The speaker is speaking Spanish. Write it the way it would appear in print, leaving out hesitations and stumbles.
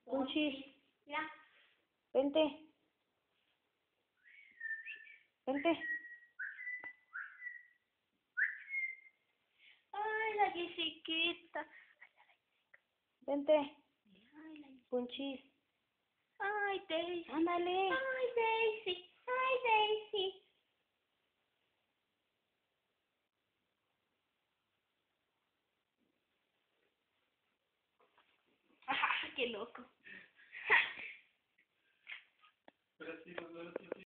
Punchis, Mira. vente. Vente. Ay, la Jessiquita. Vente. Ay, la... Punchis. Ay, Daisy. Ándale. Ay, Daisy. Ay, Daisy. Qué loco.